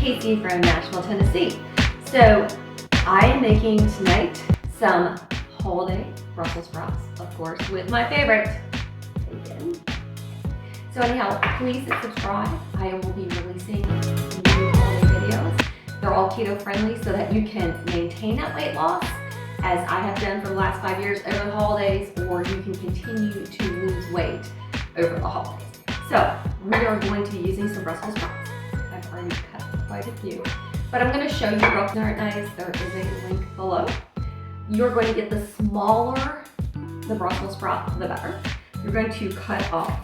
Casey from Nashville, Tennessee. So I am making tonight some holiday Brussels sprouts, of course, with my favorite, bacon. So anyhow, please subscribe. I will be releasing new holiday videos. They're all keto friendly so that you can maintain that weight loss, as I have done for the last 5 years over the holidays, or you can continue to lose weight over the holidays. So we are going to be using some Brussels sprouts. I've already cut quite a few, but I'm going to show you real nice. There is a link below. You're going to get the smaller the Brussels sprout, the better. You're going to cut off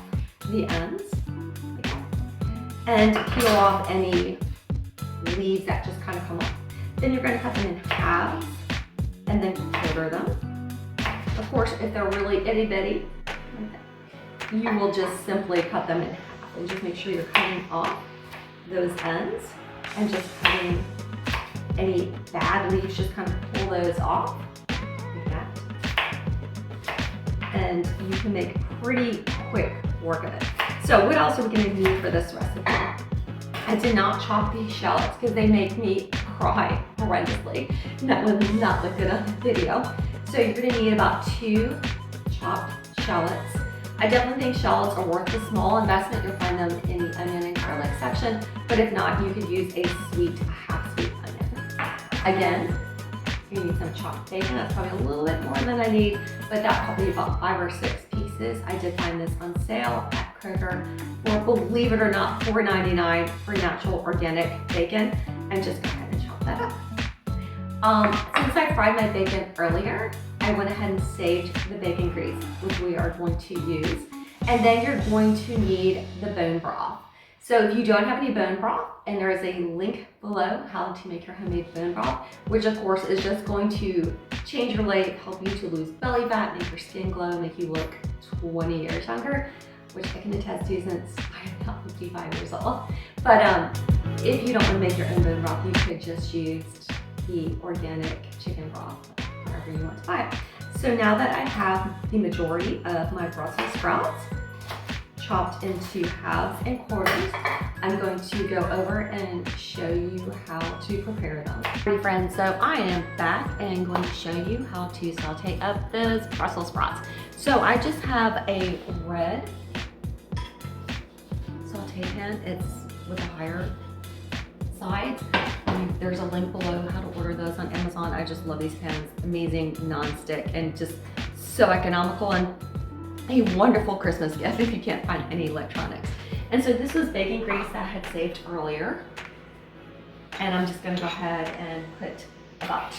the ends and peel off any leaves that just kind of come off. Then you're going to cut them in halves and then quarter them. Of course, if they're really itty bitty, you will just simply cut them in half and just make sure you're cutting off those ends and just cutting any bad leaves, just kind of pull those off like that. And you can make pretty quick work of it. So what else are we going to need for this recipe? I did not chop these shallots because they make me cry horrendously. That would not look good on the video. So you're going to need about 2 chopped shallots. I definitely think shallots are worth a small investment. You'll find them in the onion and garlic section, but if not, you could use a half-sweet onion. Again, you need some chopped bacon. That's probably a little bit more than I need, but that's probably about 5 or 6 pieces. I did find this on sale at Kroger for, believe it or not, $4.99 for natural organic bacon, and just go ahead and chop that up. Since I fried my bacon earlier, I went ahead and saved the bacon grease, which we are going to use. And then you're going to need the bone broth. So if you don't have any bone broth, and there is a link below how to make your homemade bone broth, which of course is just going to change your life, help you to lose belly fat, make your skin glow, make you look 20 years younger, which I can attest to since I'm now 55 years old. But if you don't want to make your own bone broth, you could just use the organic chicken broth, wherever you want to buy it. So now that I have the majority of my Brussels sprouts chopped into halves and quarters, I'm going to go over and show you how to prepare them. Hey friends, so I am back and going to show you how to saute up those Brussels sprouts. So I just have a red saute pan. It's with a higher side. There's a link below how to order those on Amazon. I just love these pans. Amazing non-stick and just so economical and a wonderful Christmas gift if you can't find any electronics. And so this was bacon grease that I had saved earlier. And I'm just gonna go ahead and put about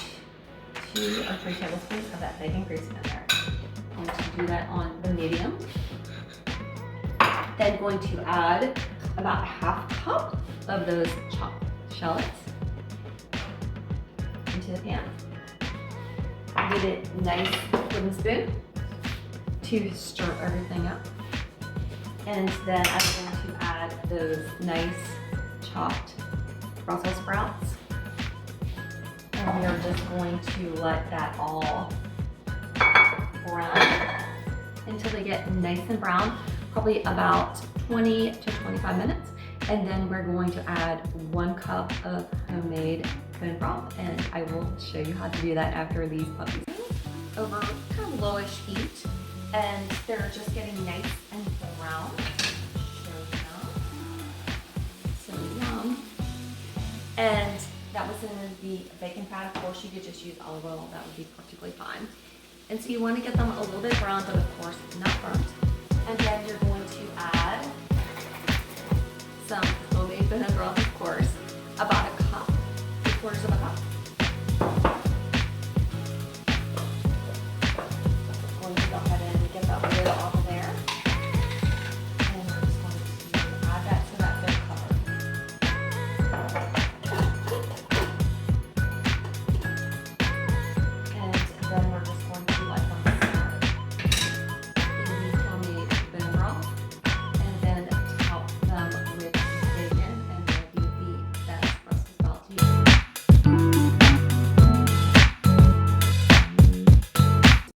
2 or 3 tablespoons of that bacon grease in there. I'm going to do that on the medium. Then going to add about 1/2 cup of those chopped shallots into the pan. Give it a nice wooden spoon to stir everything up. And then I'm going to add those nice chopped Brussels sprouts. And we are just going to let that all brown until they get nice and brown, probably about 20 to 25 minutes. And then we're going to add 1 cup of homemade bone broth, and I will show you how to do that after these puppies. Over kind of lowish heat, and they're just getting nice and brown. So yum. And that was in the bacon fat. Of course, you could just use olive oil. That would be perfectly fine. And so you want to get them a little bit brown, but of course not burnt. And then you're going